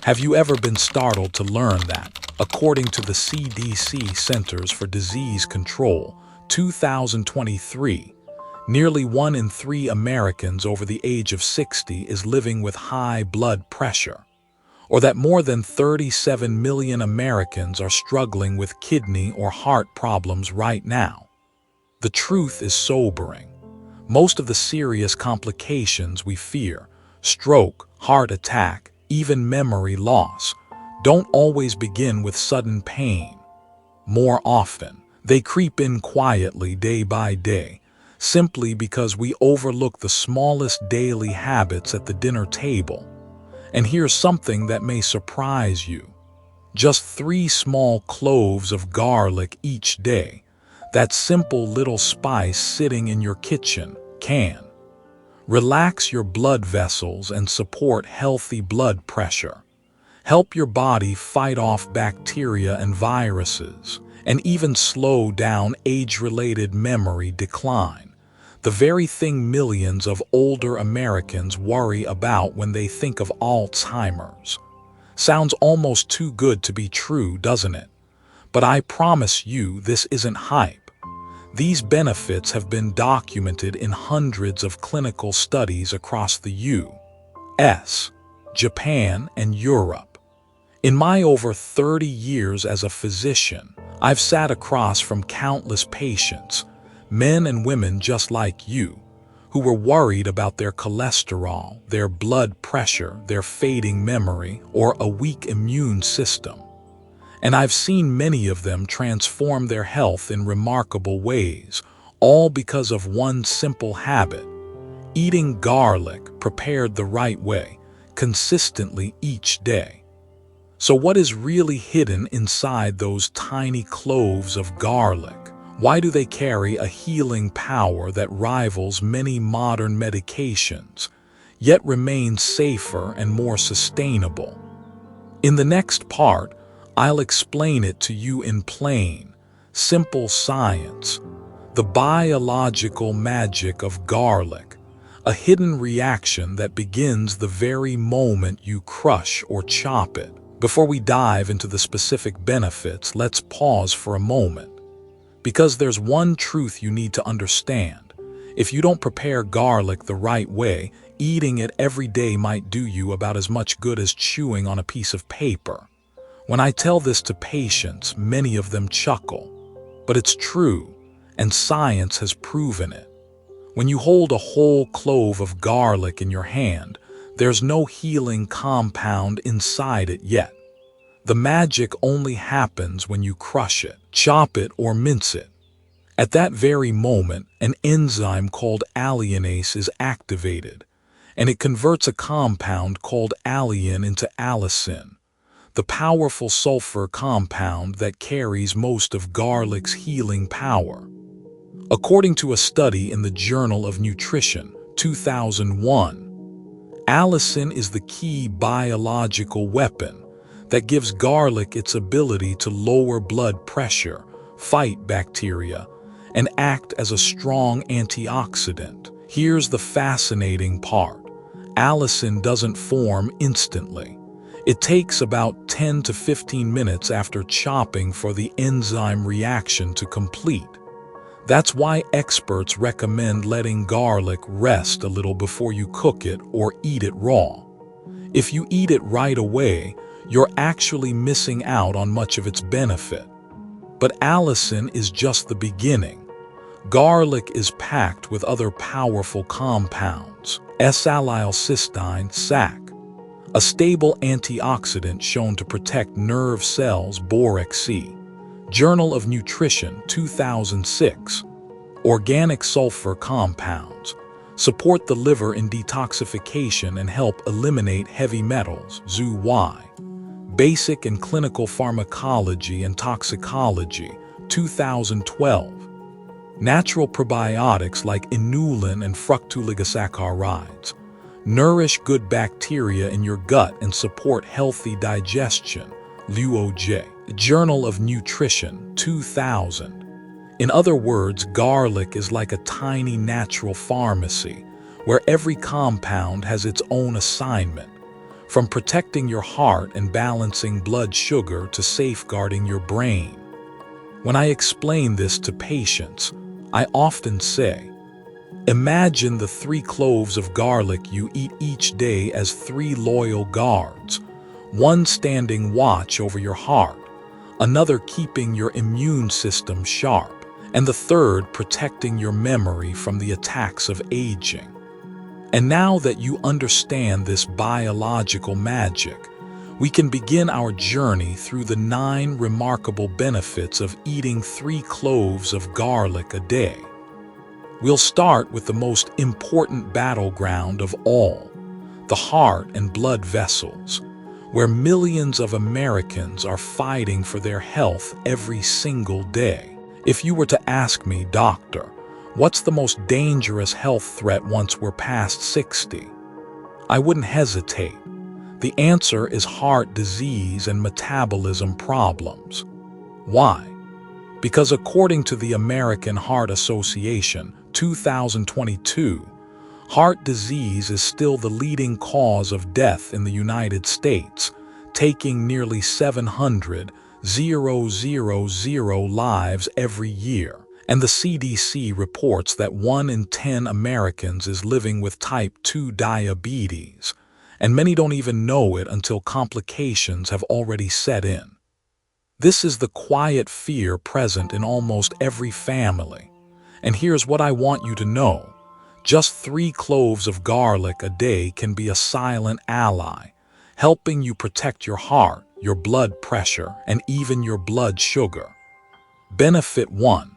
Have you ever been startled to learn that, according to the CDC Centers for Disease Control, 2023, nearly 1 in 3 Americans over the age of 60 is living with high blood pressure, or that more than 37 million Americans are struggling with kidney or heart problems right now? The truth is sobering. Most of the serious complications we fear, stroke, heart attack, even memory loss, don't always begin with sudden pain. More often, they creep in quietly day by day, simply because we overlook the smallest daily habits at the dinner table. And here's something that may surprise you. Just 3 small cloves of garlic each day, that simple little spice sitting in your kitchen, can relax your blood vessels and support healthy blood pressure, help your body fight off bacteria and viruses, and even slow down age-related memory decline, the very thing millions of older Americans worry about when they think of Alzheimer's. Sounds almost too good to be true, doesn't it? But I promise you this isn't hype. These benefits have been documented in hundreds of clinical studies across the U.S., Japan, and Europe. In my over 30 years as a physician, I've sat across from countless patients, men and women just like you, who were worried about their cholesterol, their blood pressure, their fading memory, or a weak immune system. And I've seen many of them transform their health in remarkable ways, all because of one simple habit: eating garlic prepared the right way, consistently each day. So what is really hidden inside those tiny cloves of garlic? Why do they carry a healing power that rivals many modern medications, yet remains safer and more sustainable? In the next part, I'll explain it to you in plain, simple science, the biological magic of garlic, a hidden reaction that begins the very moment you crush or chop it. Before we dive into the specific benefits, let's pause for a moment. Because there's one truth you need to understand. If you don't prepare garlic the right way, eating it every day might do you about as much good as chewing on a piece of paper. When I tell this to patients, many of them chuckle. But it's true, and science has proven it. When you hold a whole clove of garlic in your hand, there's no healing compound inside it yet. The magic only happens when you crush it, chop it, or mince it. At that very moment, an enzyme called alliinase is activated, and it converts a compound called allicin into allicin, the powerful sulfur compound that carries most of garlic's healing power. According to a study in the Journal of Nutrition, 2001, allicin is the key biological weapon that gives garlic its ability to lower blood pressure, fight bacteria, and act as a strong antioxidant. Here's the fascinating part. Allicin doesn't form instantly. It takes about 10 to 15 minutes after chopping for the enzyme reaction to complete. That's why experts recommend letting garlic rest a little before you cook it or eat it raw. If you eat it right away, you're actually missing out on much of its benefit. But allicin is just the beginning. Garlic is packed with other powerful compounds, S-allylcysteine, SAC, a stable antioxidant shown to protect nerve cells, borax C. Journal of Nutrition, 2006. Organic sulfur compounds support the liver in detoxification and help eliminate heavy metals, ZY. Basic and Clinical Pharmacology and Toxicology, 2012. Natural probiotics like inulin and fructooligosaccharides nourish good bacteria in your gut and support healthy digestion, LUOJ. Journal of Nutrition, 2000. In other words, garlic is like a tiny natural pharmacy where every compound has its own assignment, from protecting your heart and balancing blood sugar to safeguarding your brain. When I explain this to patients, I often say, imagine the 3 cloves of garlic you eat each day as 3 loyal guards, one standing watch over your heart, another keeping your immune system sharp, and the third protecting your memory from the attacks of aging. And now that you understand this biological magic, we can begin our journey through the 9 remarkable benefits of eating 3 cloves of garlic a day. We'll start with the most important battleground of all, the heart and blood vessels, where millions of Americans are fighting for their health every single day. If you were to ask me, doctor, what's the most dangerous health threat once we're past 60? I wouldn't hesitate. The answer is heart disease and metabolism problems. Why? Because according to the American Heart Association, 2022, heart disease is still the leading cause of death in the United States, taking nearly 700,000 lives every year. And the CDC reports that 1 in 10 Americans is living with type 2 diabetes, and many don't even know it until complications have already set in. This is the quiet fear present in almost every family. And here's what I want you to know. Just 3 cloves of garlic a day can be a silent ally, helping you protect your heart, your blood pressure, and even your blood sugar. Benefit 1.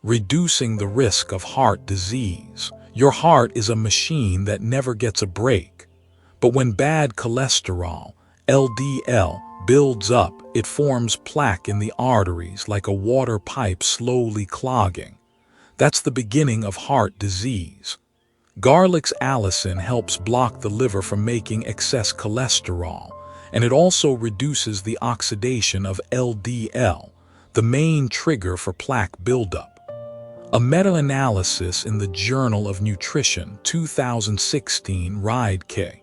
Reducing the risk of heart disease. Your heart is a machine that never gets a break. But when bad cholesterol, LDL, builds up, it forms plaque in the arteries like a water pipe slowly clogging. That's the beginning of heart disease. Garlic's allicin helps block the liver from making excess cholesterol, and it also reduces the oxidation of LDL, the main trigger for plaque buildup. A meta-analysis in the Journal of Nutrition 2016 Reidke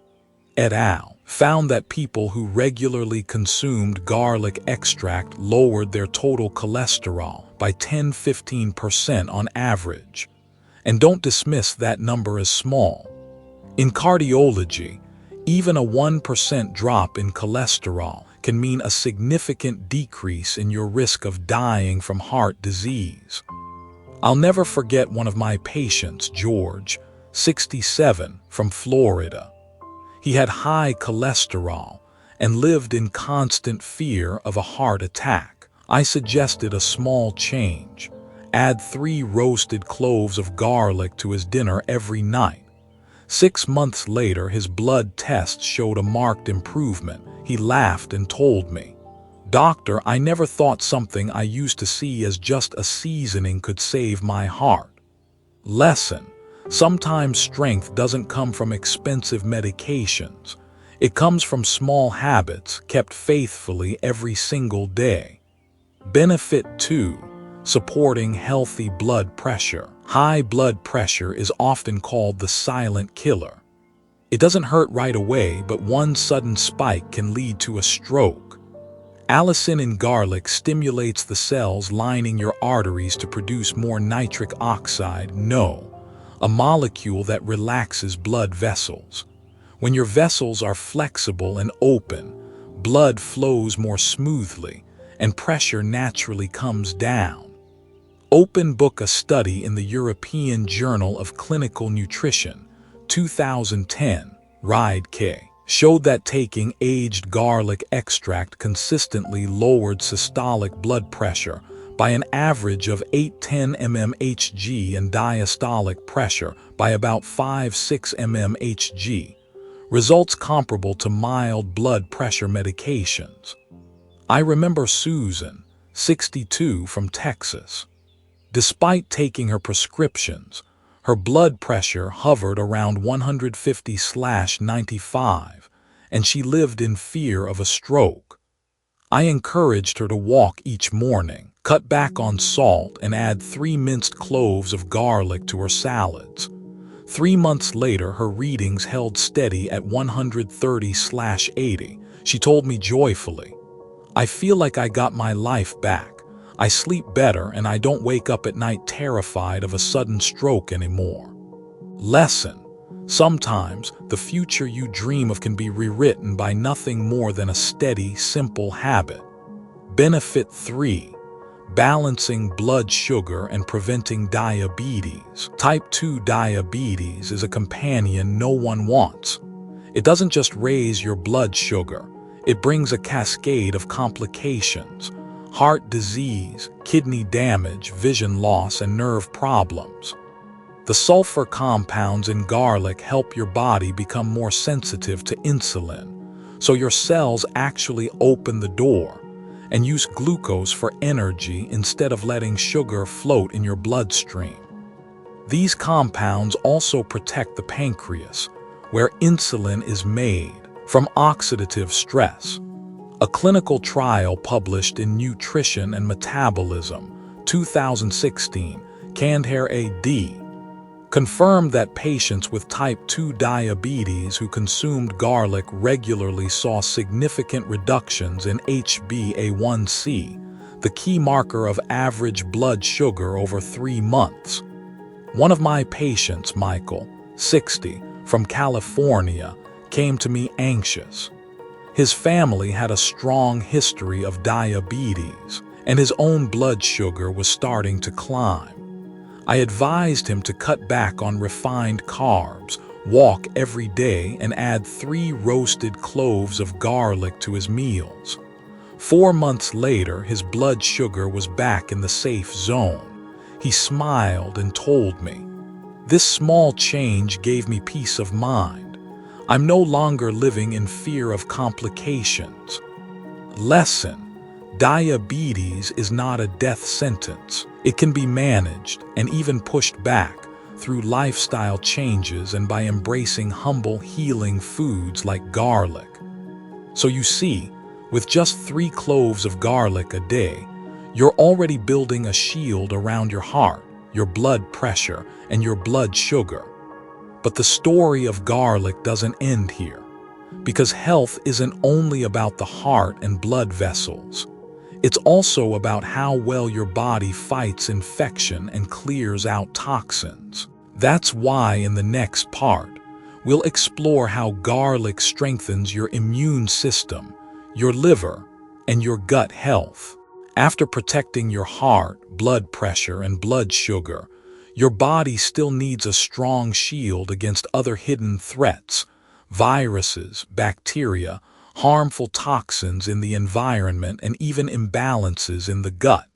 et al. Found that people who regularly consumed garlic extract lowered their total cholesterol by 10–15% on average. And don't dismiss that number as small. In cardiology, even a 1% drop in cholesterol can mean a significant decrease in your risk of dying from heart disease. I'll never forget one of my patients, George, 67, from Florida. He had high cholesterol and lived in constant fear of a heart attack. I suggested a small change. Add 3 roasted cloves of garlic to his dinner every night. 6 months later, his blood tests showed a marked improvement. He laughed and told me, "Doctor, I never thought something I used to see as just a seasoning could save my heart." Lesson: sometimes strength doesn't come from expensive medications. It comes from small habits kept faithfully every single day. Benefit 2. Supporting healthy blood pressure. High blood pressure is often called the silent killer. It doesn't hurt right away, but one sudden spike can lead to a stroke. Allicin in garlic stimulates the cells lining your arteries to produce more nitric oxide, a molecule that relaxes blood vessels. When your vessels are flexible and open, blood flows more smoothly and pressure naturally comes down. Open book: a study in the European Journal of Clinical Nutrition, 2010, Reidke, showed that taking aged garlic extract consistently lowered systolic blood pressure by an average of 8–10 mmHg and diastolic pressure by about 5–6 mmHg, results comparable to mild blood pressure medications. I remember Susan, 62, from Texas. Despite taking her prescriptions, her blood pressure hovered around 150/95, and she lived in fear of a stroke. I encouraged her to walk each morning, cut back on salt, and add 3 minced cloves of garlic to her salads. 3 months later, her readings held steady at 130/80. She told me joyfully, "I feel like I got my life back. I sleep better and I don't wake up at night terrified of a sudden stroke anymore." Lesson: sometimes the future you dream of can be rewritten by nothing more than a steady, simple habit. Benefit 3. Balancing blood sugar and preventing diabetes. Type 2 diabetes is a companion no one wants. It doesn't just raise your blood sugar, it brings a cascade of complications: heart disease, kidney damage, vision loss, and nerve problems. The sulfur compounds in garlic help your body become more sensitive to insulin, so your cells actually open the door and use glucose for energy instead of letting sugar float in your bloodstream. These compounds also protect the pancreas, where insulin is made, from oxidative stress. A clinical trial published in Nutrition and Metabolism, 2016, Kandher AD, confirmed that patients with type 2 diabetes who consumed garlic regularly saw significant reductions in HbA1c, the key marker of average blood sugar over 3 months. One of my patients, Michael, 60, from California, came to me anxious. His family had a strong history of diabetes, and his own blood sugar was starting to climb. I advised him to cut back on refined carbs, walk every day, and add 3 roasted cloves of garlic to his meals. 4 months later, his blood sugar was back in the safe zone. He smiled and told me, "This small change gave me peace of mind. I'm no longer living in fear of complications." Lesson: diabetes is not a death sentence. It can be managed and even pushed back through lifestyle changes and by embracing humble, healing foods like garlic. So you see, with just 3 cloves of garlic a day, you're already building a shield around your heart, your blood pressure, and your blood sugar. But the story of garlic doesn't end here, because health isn't only about the heart and blood vessels. It's also about how well your body fights infection and clears out toxins. That's why in the next part, we'll explore how garlic strengthens your immune system, your liver, and your gut health. After protecting your heart, blood pressure, and blood sugar, your body still needs a strong shield against other hidden threats: viruses, bacteria, harmful toxins in the environment, and even imbalances in the gut.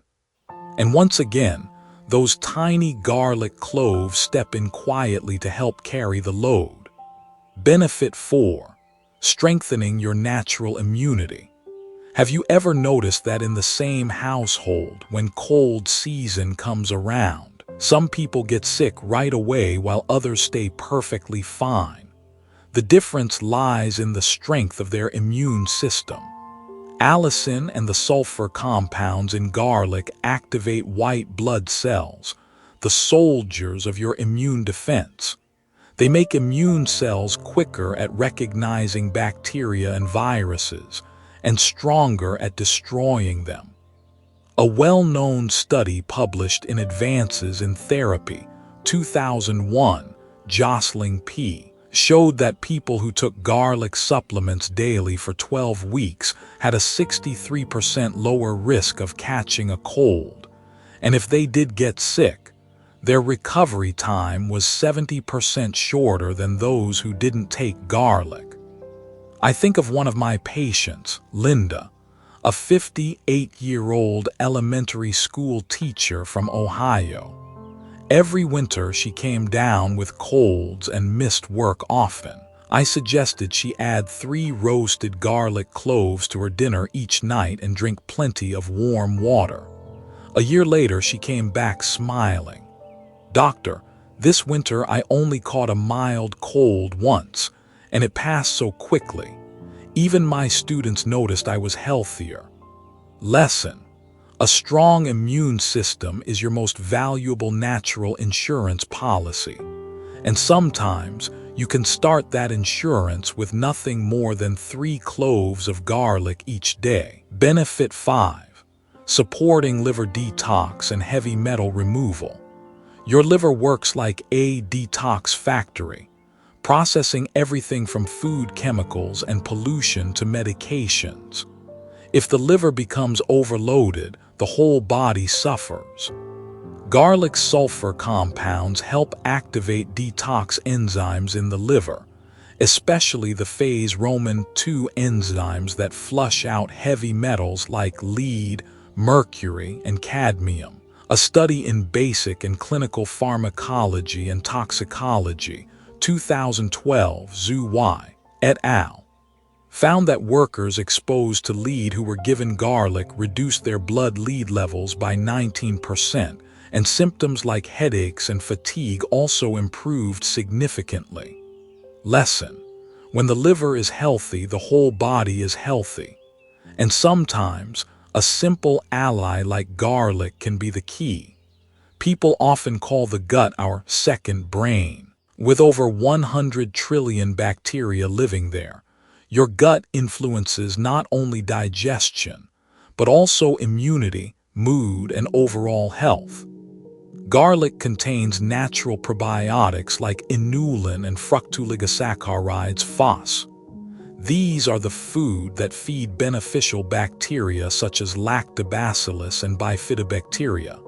And once again, those tiny garlic cloves step in quietly to help carry the load. Benefit 4. Strengthening your natural immunity. Have you ever noticed that in the same household, when cold season comes around, some people get sick right away while others stay perfectly fine? The difference lies in the strength of their immune system. Allicin and the sulfur compounds in garlic activate white blood cells, the soldiers of your immune defense. They make immune cells quicker at recognizing bacteria and viruses, and stronger at destroying them. A well-known study published in Advances in Therapy, 2001, Jostling P., showed that people who took garlic supplements daily for 12 weeks had a 63% lower risk of catching a cold, and if they did get sick, their recovery time was 70% shorter than those who didn't take garlic. I think of one of my patients, Linda, a 58-year-old elementary school teacher from Ohio. Every winter she came down with colds and missed work often. I suggested she add 3 roasted garlic cloves to her dinner each night and drink plenty of warm water. A year later she came back smiling. "Doctor, this winter I only caught a mild cold once, and it passed so quickly. Even my students noticed I was healthier." Lesson: a strong immune system is your most valuable natural insurance policy. And sometimes you can start that insurance with nothing more than 3 cloves of garlic each day. Benefit 5. Supporting liver detox and heavy metal removal. Your liver works like a detox factory, processing everything from food chemicals and pollution to medications. If the liver becomes overloaded, the whole body suffers. Garlic sulfur compounds help activate detox enzymes in the liver, especially the phase Roman II enzymes that flush out heavy metals like lead, mercury, and cadmium. A study in Basic and Clinical Pharmacology and Toxicology, 2012, Zhu Y. et al. found that workers exposed to lead who were given garlic reduced their blood lead levels by 19%, and symptoms like headaches and fatigue also improved significantly. Lesson: when the liver is healthy, the whole body is healthy. And sometimes, a simple ally like garlic can be the key. People often call the gut our second brain. With over 100 trillion bacteria living there, your gut influences not only digestion, but also immunity, mood, and overall health. Garlic contains natural probiotics like inulin and fructooligosaccharides FOS. These are the food that feed beneficial bacteria such as lactobacillus and bifidobacteria.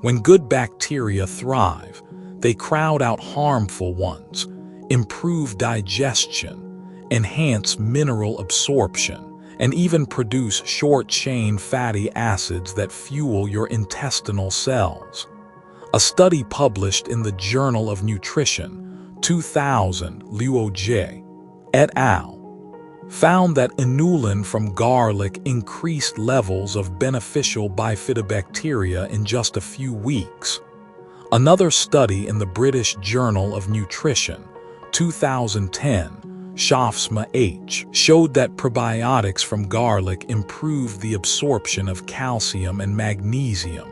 When good bacteria thrive, they crowd out harmful ones, improve digestion, enhance mineral absorption, and even produce short-chain fatty acids that fuel your intestinal cells. A study published in the Journal of Nutrition, 2000, Luo J. et al. found that inulin from garlic increased levels of beneficial bifidobacteria in just a few weeks. Another study in the British Journal of Nutrition, 2010, Shafsma H., showed that probiotics from garlic improved the absorption of calcium and magnesium,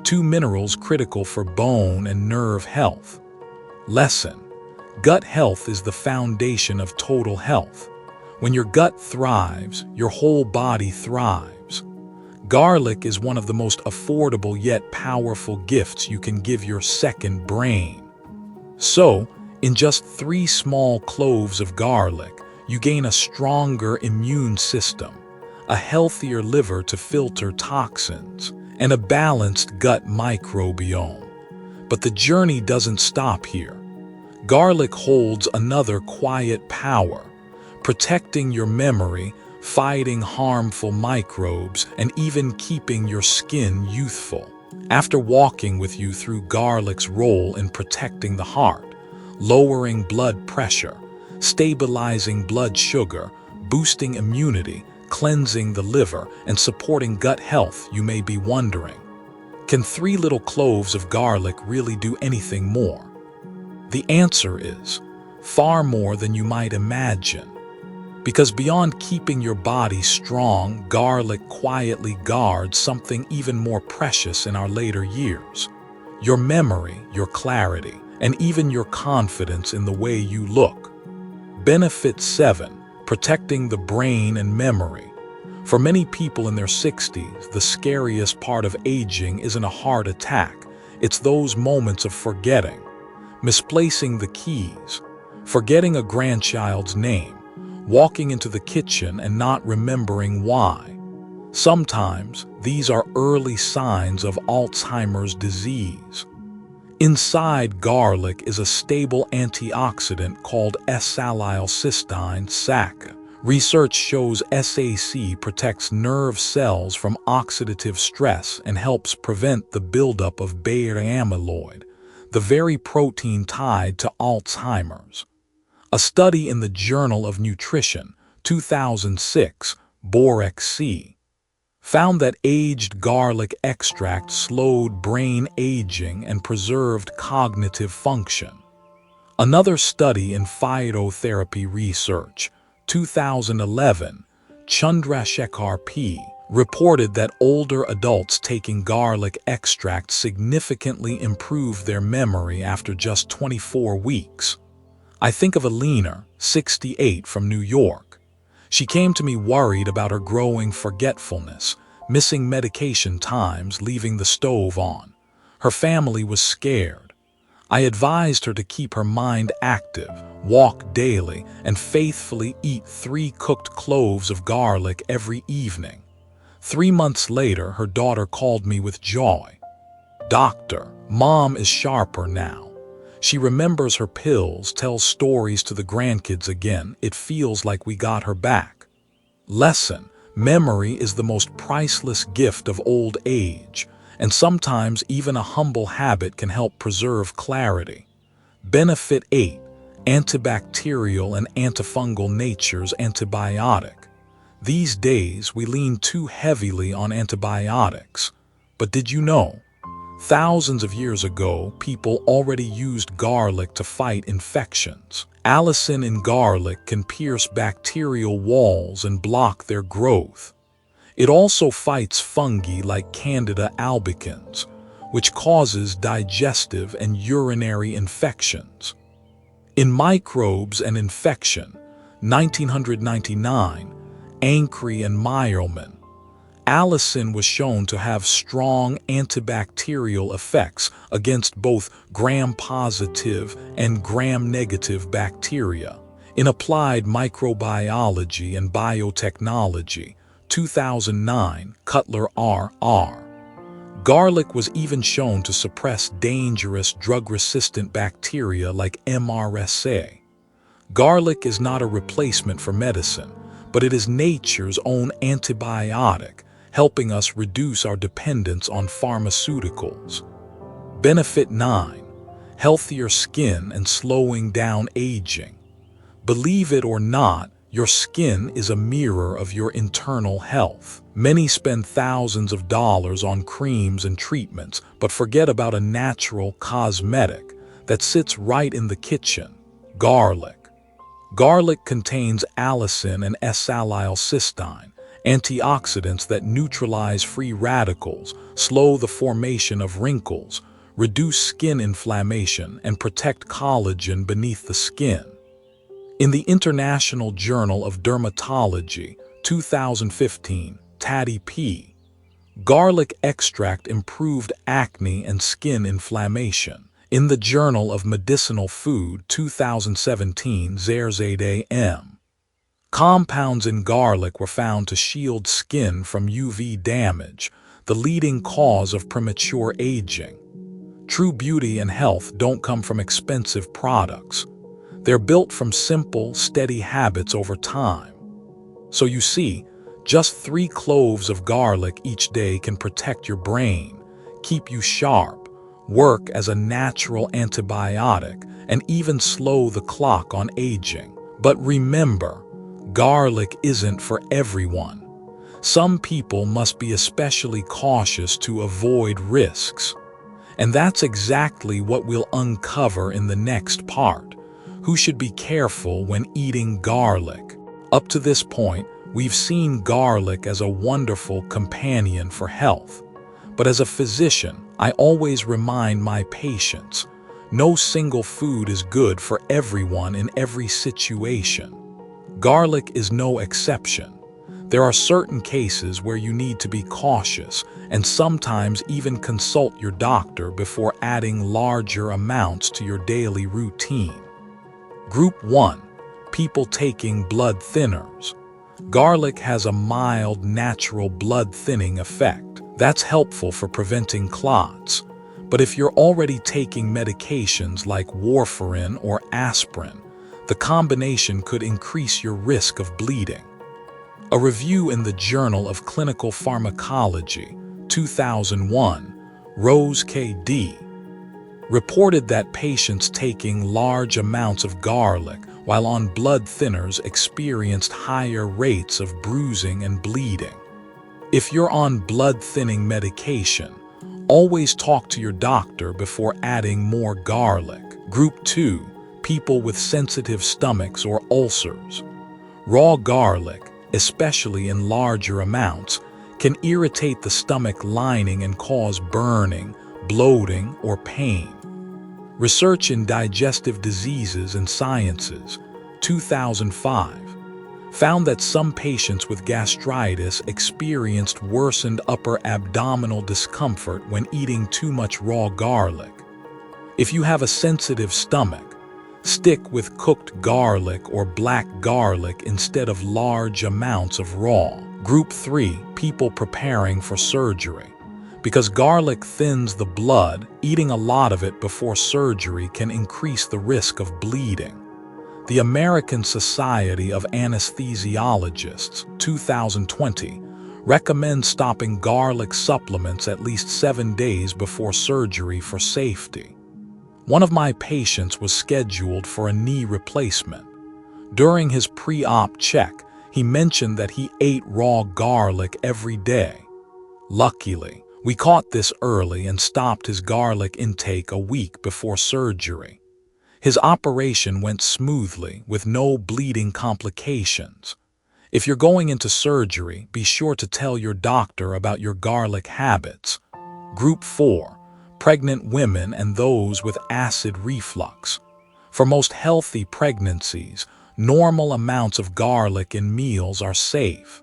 2 minerals critical for bone and nerve health. Lesson: gut health is the foundation of total health. When your gut thrives, your whole body thrives. Garlic is one of the most affordable yet powerful gifts you can give your second brain. So, in just 3 small cloves of garlic, you gain a stronger immune system, a healthier liver to filter toxins, and a balanced gut microbiome. But the journey doesn't stop here. Garlic holds another quiet power, protecting your memory, fighting harmful microbes, and even keeping your skin youthful. After walking with you through garlic's role in protecting the heart, lowering blood pressure, stabilizing blood sugar, boosting immunity, cleansing the liver, and supporting gut health, you may be wondering, can 3 little cloves of garlic really do anything more? The answer is far more than you might imagine. Because beyond keeping your body strong, garlic quietly guards something even more precious in our later years: your memory, your clarity, and even your confidence in the way you look. Benefit 7. Protecting the brain and memory. For many people in their 60s, the scariest part of aging isn't a heart attack. It's those moments of forgetting, misplacing the keys, forgetting a grandchild's name, walking into the kitchen and not remembering why. Sometimes these are early signs of Alzheimer's disease. Inside garlic is a stable antioxidant called S-acetylcysteine (SAC). Research shows SAC protects nerve cells from oxidative stress and helps prevent the buildup of beta amyloid, the very protein tied to Alzheimer's. A study in the Journal of Nutrition, 2006, Borax C., found that aged garlic extract slowed brain aging and preserved cognitive function. Another study in phytotherapy research, 2011, Chandrasekhar P., reported that older adults taking garlic extract significantly improved their memory after just 24 weeks. I think of Alina, 68, from New York. She came to me worried about her growing forgetfulness, missing medication times, leaving the stove on. Her family was scared. I advised her to keep her mind active, walk daily, and faithfully eat 3 cooked cloves of garlic every evening. 3 months later, her daughter called me with joy. "Doctor, Mom is sharper now. She remembers her pills, tells stories to the grandkids again. It feels like we got her back." Lesson: memory is the most priceless gift of old age, and sometimes even a humble habit can help preserve clarity. Benefit 8: antibacterial and antifungal nature's antibiotic. These days, we lean too heavily on antibiotics. But did you know? Thousands of years ago, people already used garlic to fight infections. Allicin in garlic can pierce bacterial walls and block their growth. It also fights fungi like Candida albicans, which causes digestive and urinary infections. In Microbes and Infection, 1999, Ancre and Meierman, allicin was shown to have strong antibacterial effects against both gram-positive and gram-negative bacteria. In Applied Microbiology and Biotechnology, 2009, Cutler R.R. Garlic was even shown to suppress dangerous drug-resistant bacteria like MRSA. Garlic is not a replacement for medicine, but it is nature's own antibiotic, helping us reduce our dependence on pharmaceuticals. Benefit 9: healthier skin and slowing down aging. Believe it or not, your skin is a mirror of your internal health. Many spend thousands of dollars on creams and treatments, but forget about a natural cosmetic that sits right in the kitchen: garlic. Garlic contains allicin and S-allylcysteine, antioxidants that neutralize free radicals, slow the formation of wrinkles, reduce skin inflammation, and protect collagen beneath the skin. In the International Journal of Dermatology, 2015, Taddy P. Garlic extract improved acne and skin inflammation. In the Journal of Medicinal Food, 2017, Zerzade M. Compounds in garlic were found to shield skin from UV damage, the leading cause of premature aging. True beauty and health don't come from expensive products. They're built from simple, steady habits over time. So you see, just 3 cloves of garlic each day can protect your brain, keep you sharp, work as a natural antibiotic, and even slow the clock on aging. But remember, garlic isn't for everyone. Some people must be especially cautious to avoid risks. And that's exactly what we'll uncover in the next part: who should be careful when eating garlic. Up to this point, we've seen garlic as a wonderful companion for health. But as a physician, I always remind my patients, no single food is good for everyone in every situation. Garlic is no exception. There are certain cases where you need to be cautious and sometimes even consult your doctor before adding larger amounts to your daily routine. Group 1: people taking blood thinners. Garlic has a mild, natural blood-thinning effect. That's helpful for preventing clots. But if you're already taking medications like warfarin or aspirin, the combination could increase your risk of bleeding. A review in the Journal of Clinical Pharmacology, 2001, Rose K.D., reported that patients taking large amounts of garlic while on blood thinners experienced higher rates of bruising and bleeding. If you're on blood-thinning medication, always talk to your doctor before adding more garlic. Group 2: people with sensitive stomachs or ulcers. Raw garlic, especially in larger amounts, can irritate the stomach lining and cause burning, bloating, or pain. Research in Digestive Diseases and Sciences, 2005, found that some patients with gastritis experienced worsened upper abdominal discomfort when eating too much raw garlic. If you have a sensitive stomach, stick with cooked garlic or black garlic instead of large amounts of raw. Group 3, people preparing for surgery. Because garlic thins the blood, eating a lot of it before surgery can increase the risk of bleeding. The American Society of Anesthesiologists, 2020, recommends stopping garlic supplements at least 7 days before surgery for safety. One of my patients was scheduled for a knee replacement. During his pre-op check, he mentioned that he ate raw garlic every day. Luckily, we caught this early and stopped his garlic intake a week before surgery. His operation went smoothly with no bleeding complications. If you're going into surgery, be sure to tell your doctor about your garlic habits. Group 4, pregnant women and those with acid reflux. For most healthy pregnancies, normal amounts of garlic in meals are safe.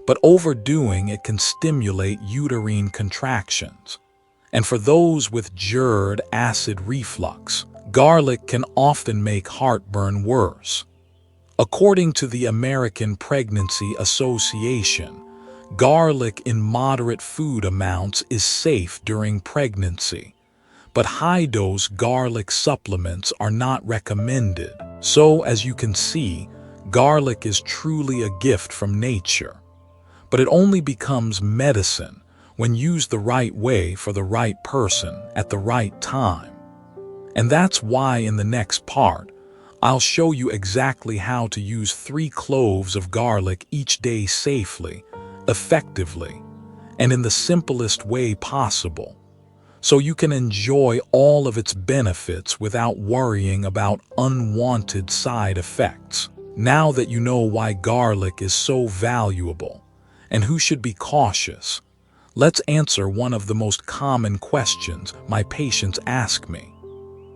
But overdoing it can stimulate uterine contractions. And for those with GERD acid reflux, garlic can often make heartburn worse. According to the American Pregnancy Association, garlic in moderate food amounts is safe during pregnancy, but high-dose garlic supplements are not recommended. So, as you can see, garlic is truly a gift from nature. But it only becomes medicine when used the right way for the right person at the right time. And that's why in the next part, I'll show you exactly how to use 3 cloves of garlic each day safely, effectively, and in the simplest way possible, so you can enjoy all of its benefits without worrying about unwanted side effects. Now that you know why garlic is so valuable, and who should be cautious, let's answer one of the most common questions my patients ask me.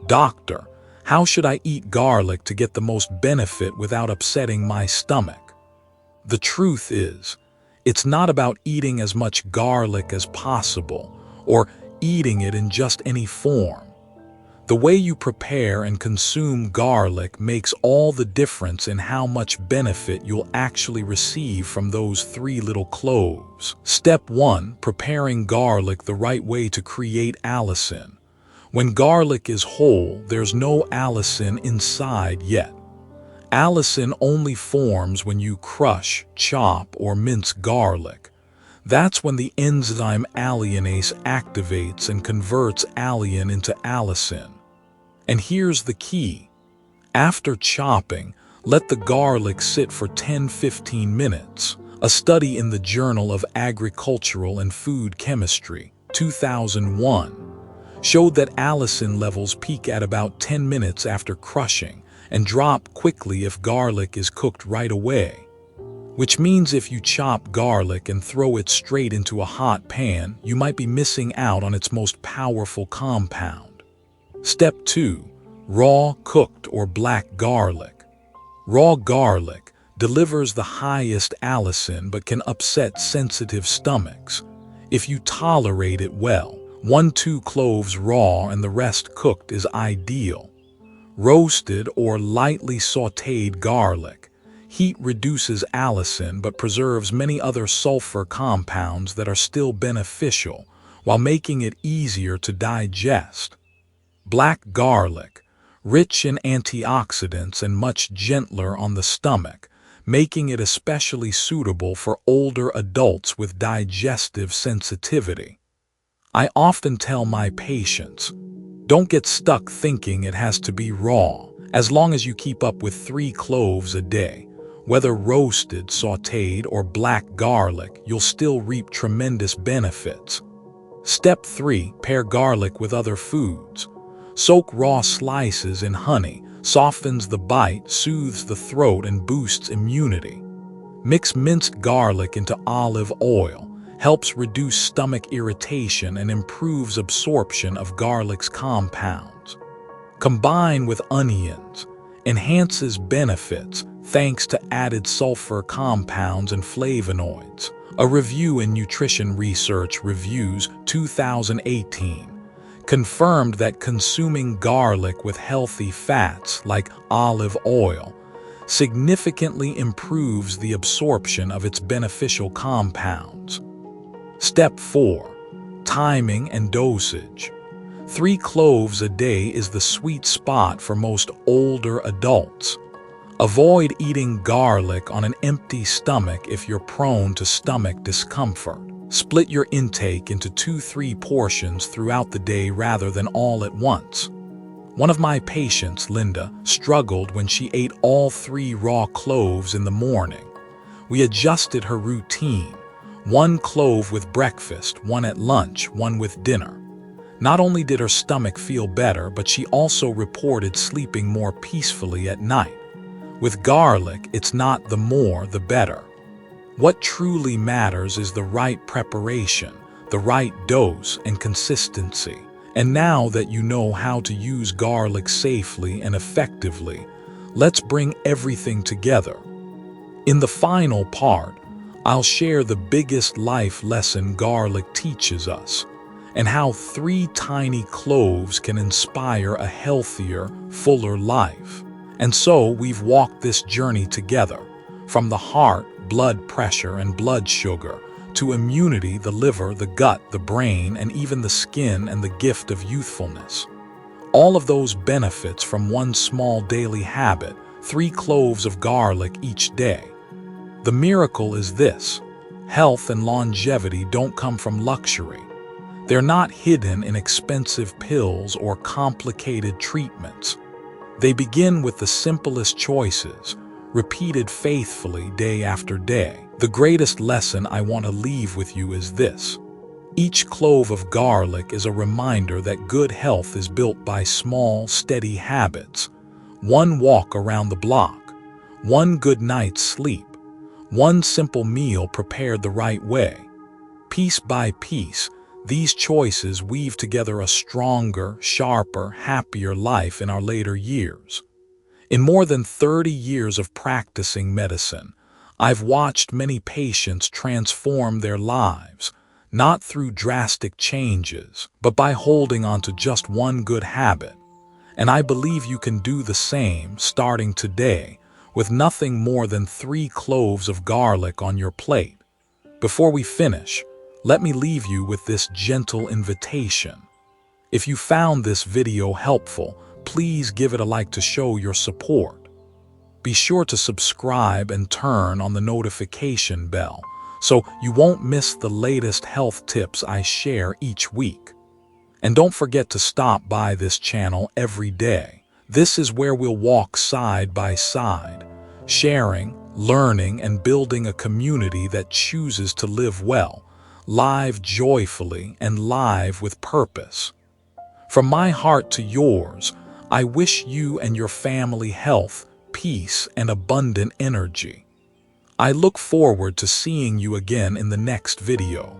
Doctor, how should I eat garlic to get the most benefit without upsetting my stomach? The truth is, it's not about eating as much garlic as possible or eating it in just any form. The way you prepare and consume garlic makes all the difference in how much benefit you'll actually receive from those 3 little cloves. Step 1. Preparing garlic the right way to create allicin. When garlic is whole, there's no allicin inside yet. Allicin only forms when you crush, chop, or mince garlic. That's when the enzyme alliinase activates and converts allicin into allicin. And here's the key. After chopping, let the garlic sit for 10-15 minutes. A study in the Journal of Agricultural and Food Chemistry, 2001, showed that allicin levels peak at about 10 minutes after crushing and drop quickly if garlic is cooked right away. Which means if you chop garlic and throw it straight into a hot pan, you might be missing out on its most powerful compound. Step 2. Raw, cooked, or black garlic. Raw garlic delivers the highest allicin but can upset sensitive stomachs. If you tolerate it well, 1-2 cloves raw and the rest cooked is ideal. Roasted or lightly sautéed garlic. Heat reduces allicin but preserves many other sulfur compounds that are still beneficial, while making it easier to digest. Black garlic, rich in antioxidants and much gentler on the stomach, making it especially suitable for older adults with digestive sensitivity. I often tell my patients, don't get stuck thinking it has to be raw. As long as you keep up with 3 cloves a day, whether roasted, sautéed, or black garlic, you'll still reap tremendous benefits. Step 3. Pair garlic with other foods. Soak raw slices in honey, softens the bite, soothes the throat, and boosts immunity. Mix minced garlic into olive oil, helps reduce stomach irritation and improves absorption of garlic's compounds. Combined with onions, enhances benefits thanks to added sulfur compounds and flavonoids. A review in Nutrition Research Reviews 2018 confirmed that consuming garlic with healthy fats like olive oil significantly improves the absorption of its beneficial compounds. Step 4. Timing and dosage. 3 cloves a day is the sweet spot for most older adults. Avoid eating garlic on an empty stomach if you're prone to stomach discomfort. Split your intake into 2-3 portions throughout the day rather than all at once. One of my patients, Linda, struggled when she ate all 3 raw cloves in the morning. We adjusted her routine: 1 clove with breakfast, 1 at lunch, 1 with dinner. Not only did her stomach feel better, but she also reported sleeping more peacefully at night. With garlic, it's not the more the better. What truly matters is the right preparation, the right dose and consistency. And now that you know how to use garlic safely and effectively, let's bring everything together. In the final part, I'll share the biggest life lesson garlic teaches us, and how 3 tiny cloves can inspire a healthier, fuller life. And so we've walked this journey together, from the heart, blood pressure, and blood sugar, to immunity, the liver, the gut, the brain, and even the skin and the gift of youthfulness. All of those benefits from one small daily habit, 3 cloves of garlic each day. The miracle is this: health and longevity don't come from luxury. They're not hidden in expensive pills or complicated treatments. They begin with the simplest choices, repeated faithfully day after day. The greatest lesson I want to leave with you is this: each clove of garlic is a reminder that good health is built by small, steady habits. 1 walk around the block, 1 good night's sleep, 1 simple meal prepared the right way. Piece by piece, these choices weave together a stronger, sharper, happier life in our later years. In more than 30 years of practicing medicine, I've watched many patients transform their lives, not through drastic changes, but by holding on to just 1 good habit. And I believe you can do the same starting today with nothing more than 3 cloves of garlic on your plate. Before we finish, let me leave you with this gentle invitation. If you found this video helpful, please give it a like to show your support. Be sure to subscribe and turn on the notification bell so you won't miss the latest health tips I share each week. And don't forget to stop by this channel every day. This is where we'll walk side by side, sharing, learning, and building a community that chooses to live well, live joyfully, and live with purpose. From my heart to yours, I wish you and your family health, peace, and abundant energy. I look forward to seeing you again in the next video.